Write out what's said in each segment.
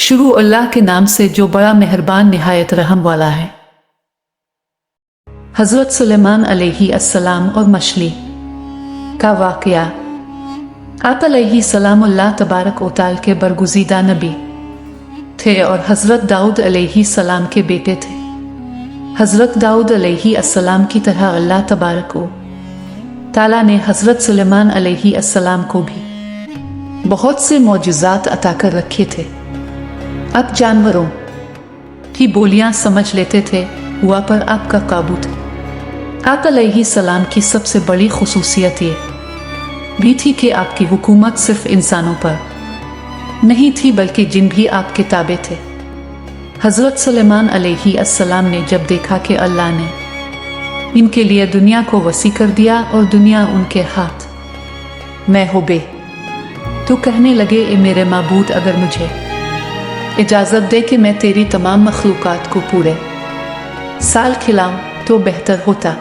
शुरू अल्लाह के नाम से जो बड़ा मेहरबान निहायत रहम वाला है। हजरत सुलेमान अलैहि अस्सलाम और मछली का वाकया। आप अलैहि सलाम अल्लाह तबारक व तआला के बरगुज़ीदा नबी थे और हजरत दाऊद अलैहि सलाम के बेटे थे। हजरत दाऊद अलैहि अस्सलाम की तरह अल्लाह तबारक व तआला ने हजरत सुलेमान अलैहि अस्सलाम को भी बहुत से मौजूज़ात अता कर रखे थे। अब जानवरों की बोलियां समझ लेते थे, हुआ पर आपका काबू था। आप अलैहि सलाम की सबसे बड़ी खुसूसियत ये भी थी कि आपकी हुकूमत सिर्फ इंसानों पर नहीं थी बल्कि जिन भी आपके ताबे थे। हजरत सुलेमान अलैहि अस्सलाम ने जब देखा कि अल्लाह ने इनके लिए दुनिया को वसी कर दिया और दुनिया उनके हाथ में हो बे, तो कहने लगे, ए मेरे माबूद, अगर मुझे इजाज़त दे कि मैं तेरी तमाम मखलूक़ात को पूरे साल खिलाऊं तो बेहतर होता।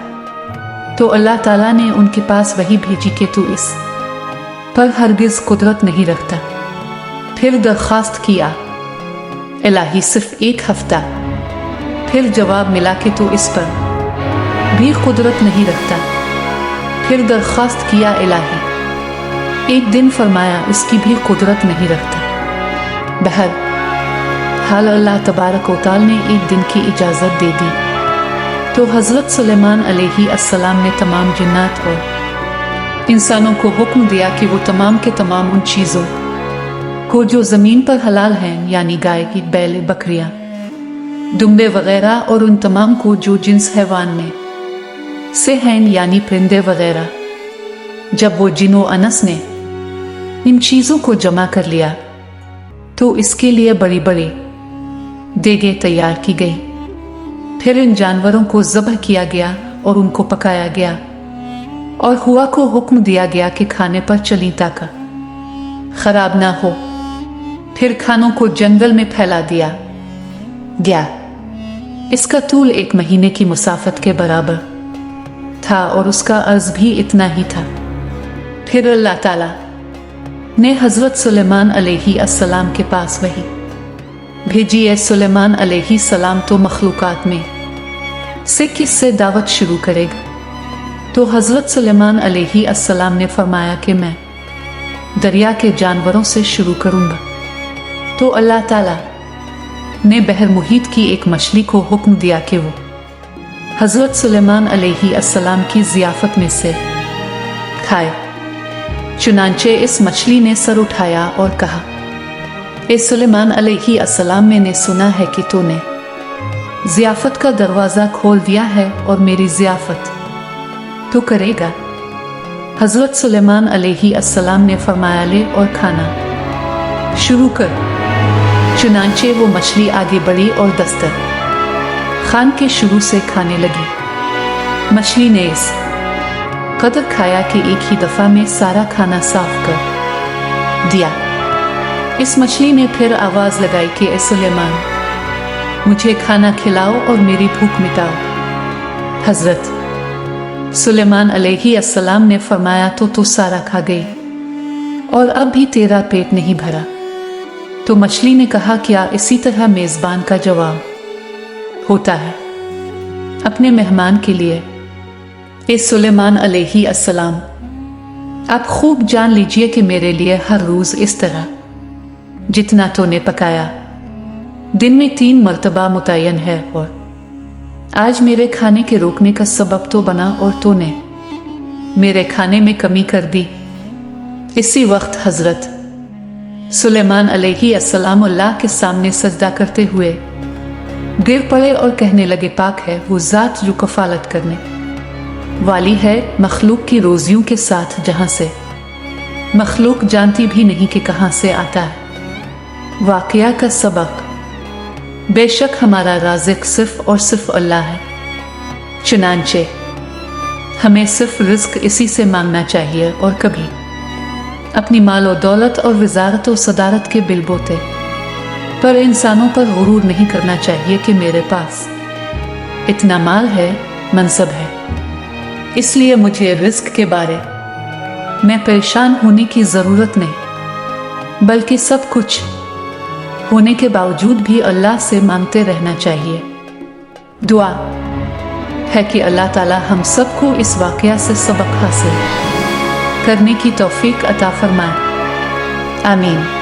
तो अल्लाह ताला ने उनके पास वही भेजी कि तू इस पर हरगिज़ कुदरत नहीं रखता। फिर दरख्वास्त किया, इलाही सिर्फ एक हफ्ता। फिर जवाब मिला कि तू इस पर भी कुदरत नहीं रखता। फिर दरख्वास्त किया, इलाही एक दिन। फरमाया, इसकी भी कुदरत नहीं रखता। बहरहाल अल्लाह तबारक व तआला ने एक दिन की इजाज़त दे दी तो हज़रत सुलेमान अलैहि अस्सलाम ने तमाम जिन्नात और इंसानों को हुक्म दिया कि वो तमाम के तमाम उन चीज़ों को जो ज़मीन पर हलाल हैं, यानी गाय की, बैल, बकरियाँ, दुम्बे वगैरह, और उन तमाम को जो जिन्स हैवान में से हैं, यानी परिंदे वगैरह। जब वो जिनो अनस ने इन चीज़ों को जमा कर लिया तो इसके लिए बड़ी बड़ी देगे तैयार की गई। फिर इन जानवरों को ज़ब्ह किया गया और उनको पकाया गया और हुआ को हुक्म दिया गया कि खाने पर चली ताकि खराब ना हो। फिर खानों को जंगल में फैला दिया गया। इसका तूल 1 महीने की मुसाफत के बराबर था और उसका अर्ज भी इतना ही था। फिर अल्लाह ताला ने हजरत सुलेमान अलैहि अस्सलाम के पास वही भेजी है। सुलेमान अलैहि सलाम तो मखलूक़ात में से किससे दावत शुरू करेगा? तो हजरत सुलेमान अलैहि अस्सलाम ने फरमाया कि मैं दरिया के जानवरों से शुरू करूंगा। तो अल्लाह ताला ने बहर मुहीत की एक मछली को हुक्म दिया कि वो हजरत सुलेमान अलैहि अस्सलाम की ज़ियाफ़त में से खाए। चुनांचे इस मछली ने सर उठाया और कहा, ए सुलेमान अलैहि अस्सलाम, मैंने सुना है कि तूने ज़ियाफ़त का दरवाज़ा खोल दिया है और मेरी ज़ियाफ़त तो करेगा। हज़रत सुलेमान अलैहि अस्सलाम ने फरमाया, ले और खाना शुरू कर। चुनांचे वो मछली आगे बढ़ी और दस्तर खान के शुरू से खाने लगी। मछली ने इस कदर खाया कि एक ही दफ़ा में सारा खाना साफ कर दिया। इस मछली ने फिर आवाज़ लगाई कि ए सुलेमान, मुझे खाना खिलाओ और मेरी भूख मिटाओ। हज़रत सुलेमान अलैहि अस्सलाम ने फरमाया, तो सारा खा गई और अब भी तेरा पेट नहीं भरा। तो मछली ने कहा, क्या इसी तरह मेज़बान का जवाब होता है अपने मेहमान के लिए? ए सुलेमान अलैहि अस्सलाम, आप खूब जान लीजिए कि मेरे लिए हर रोज़ इस तरह जितना तूने पकाया दिन में 3 मरतबा मुतय्यन है, और आज मेरे खाने के रोकने का सबब तो बना और तूने मेरे खाने में कमी कर दी। इसी वक्त हज़रत सुलेमान अलैहि अस्सलाम अल्लाह के सामने सजदा करते हुए गिर पड़े और कहने लगे, पाक है वो ज़ात जो कफ़ालत करने वाली है मखलूक की रोज़ियों के साथ, जहाँ से मखलूक जानती भी नहीं कि कहाँ से आता है। वाक़या का सबक, बेशक हमारा राज़िक सिर्फ और सिर्फ अल्लाह है। चुनांचे हमें सिर्फ रिज़्क इसी से मांगना चाहिए और कभी अपनी माल और दौलत और वज़ारत और सदारत के बिलबोते पर इंसानों पर गुरूर नहीं करना चाहिए कि मेरे पास इतना माल है, मनसब है, इसलिए मुझे रिज़्क के बारे में परेशान होने की ज़रूरत नहीं, बल्कि सब कुछ ہونے کے باوجود بھی اللہ سے مانگتے رہنا چاہیے۔ دعا ہے کہ اللہ تعالی ہم سب کو اس واقعہ سے سبق حاصل کرنے کی توفیق عطا فرمائے۔ آمین۔